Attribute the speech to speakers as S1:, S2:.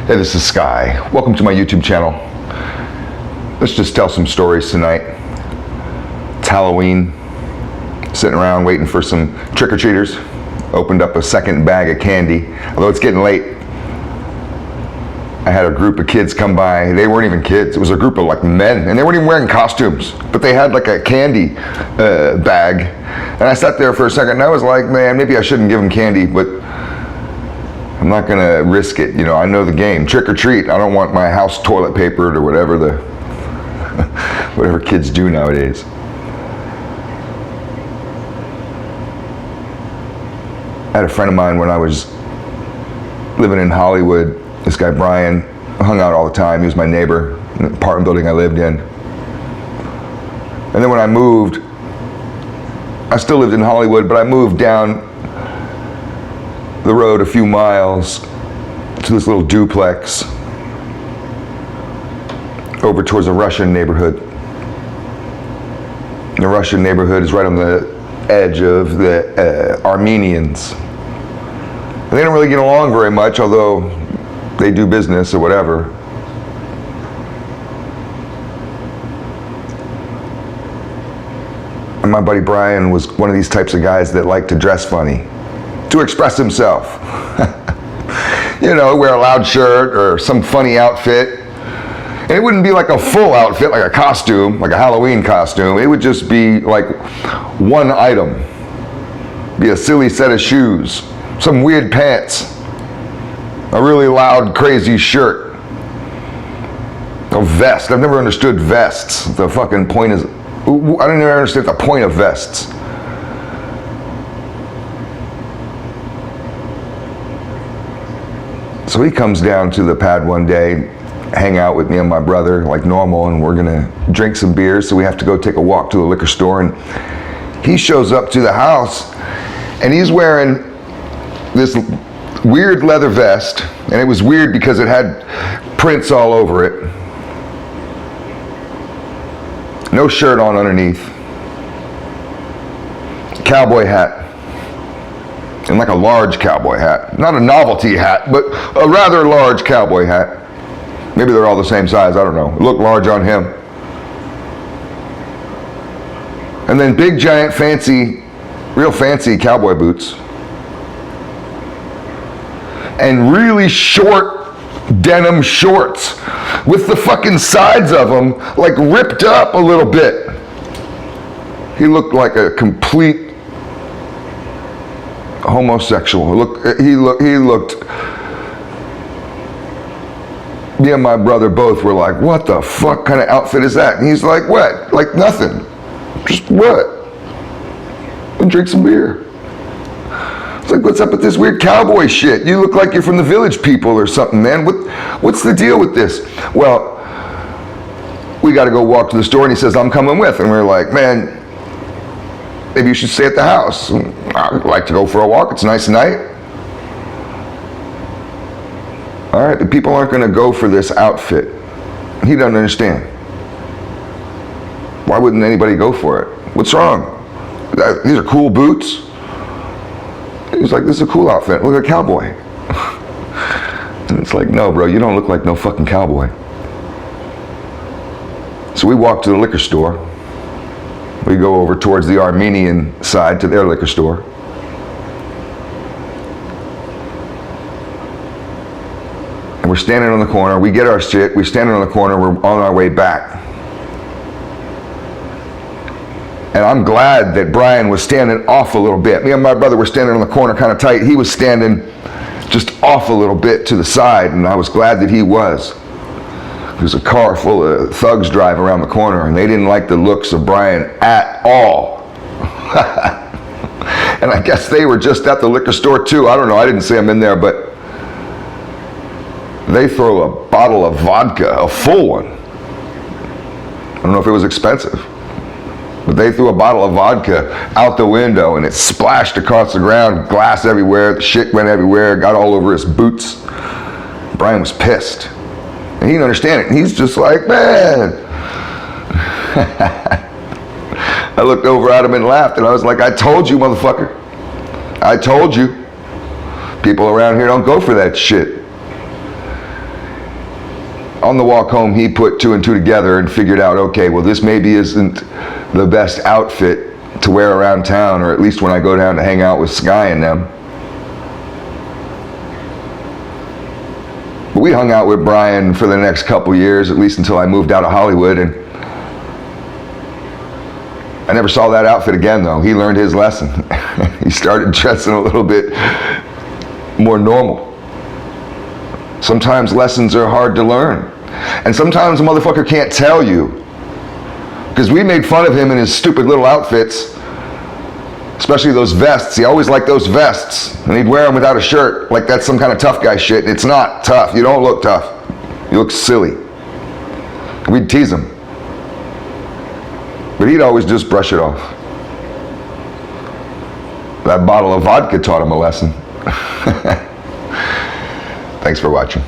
S1: Hey, this is Sky. Welcome to my YouTube channel. Let's just tell some stories tonight. It's Halloween. Sitting around waiting for some trick-or-treaters. Opened up a second bag of candy. Although it's getting late, I had a group of kids come by. They weren't even kids. It was a group of like men, and they weren't even wearing costumes, but they had like a candy bag. And I sat there for a second and I was like, man, maybe I shouldn't give them candy, but I'm not gonna risk it. You know, I know the game. Trick or treat. I don't want my house toilet papered or whatever whatever kids do nowadays. I had a friend of mine when I was living in Hollywood. This guy Brian hung out all the time. He was my neighbor in the apartment building I lived in. And then when I moved, I still lived in Hollywood, but I moved down the road a few miles to this little duplex over towards the Russian neighborhood. The Russian neighborhood is right on the edge of the Armenians. And they don't really get along very much, although they do business or whatever. And my buddy Brian was one of these types of guys that like to dress funny, to express himself. You know, wear a loud shirt or some funny outfit. And it wouldn't be like a full outfit, like a costume, like a Halloween costume. It would just be like one item. Be a silly set of shoes, some weird pants, a really loud, crazy shirt, a vest. I've never understood vests. The fucking point is, I don't even understand the point of vests. So he comes down to the pad one day, hang out with me and my brother like normal, and we're gonna drink some beers, so we have to go take a walk to the liquor store. And he shows up to the house and he's wearing this weird leather vest, and it was weird because it had prints all over it. No shirt on underneath. Cowboy hat. And like a large cowboy hat. Not a novelty hat, but a rather large cowboy hat. Maybe they're all the same size, I don't know. It looked large on him. And then big, giant, fancy, real fancy cowboy boots. And really short denim shorts with the fucking sides of them like ripped up a little bit. He looked like a complete homosexual. He looked. Me and my brother both were like, what the fuck kind of outfit is that? And he's like, what? Like nothing. Just what? And drink some beer. It's like, what's up with this weird cowboy shit? You look like you're from the Village People or something, man. What's the deal with this? Well, we got to go walk to the store, and he says, I'm coming with. And we're like, man, maybe you should stay at the house. I'd like to go for a walk. It's a nice night. All right, but people aren't going to go for this outfit. He doesn't understand. Why wouldn't anybody go for it? What's wrong? These are cool boots. He's like, this is a cool outfit. Look at a cowboy. And it's like, no, bro, you don't look like no fucking cowboy. So we walk to the liquor store. We go over towards the Armenian side to their liquor store. And we're standing on the corner. We get our shit. We're standing on the corner. We're on our way back. And I'm glad that Brian was standing off a little bit. Me and my brother were standing on the corner kind of tight. He was standing just off a little bit to the side, and I was glad that he was. There's a car full of thugs drive around the corner, and they didn't like the looks of Brian at all. And I guess they were just at the liquor store too. I don't know. I didn't see them in there, but they throw a bottle of vodka, a full one. I don't know if it was expensive. But they threw a bottle of vodka out the window and it splashed across the ground, glass everywhere, the shit went everywhere, got all over his boots. Brian was pissed. And he didn't understand it. And he's just like, man. I looked over at him and laughed, and I was like, I told you, motherfucker. I told you. People around here don't go for that shit. on the walk home, he put 2 and 2 together and figured out, okay, well, this maybe isn't the best outfit to wear around town, or at least when I go down to hang out with Sky and them. But we hung out with Brian for the next couple years, at least until I moved out of Hollywood, and I never saw that outfit again, though. He learned his lesson. He started dressing a little bit more normal. Sometimes lessons are hard to learn. And sometimes a motherfucker can't tell you. Because we made fun of him in his stupid little outfits, especially those vests. He always liked those vests, and he'd wear them without a shirt, like that's some kind of tough guy shit. It's not tough. You don't look tough. You look silly. We'd tease him. But he'd always just brush it off. That bottle of vodka taught him a lesson. Thanks for watching.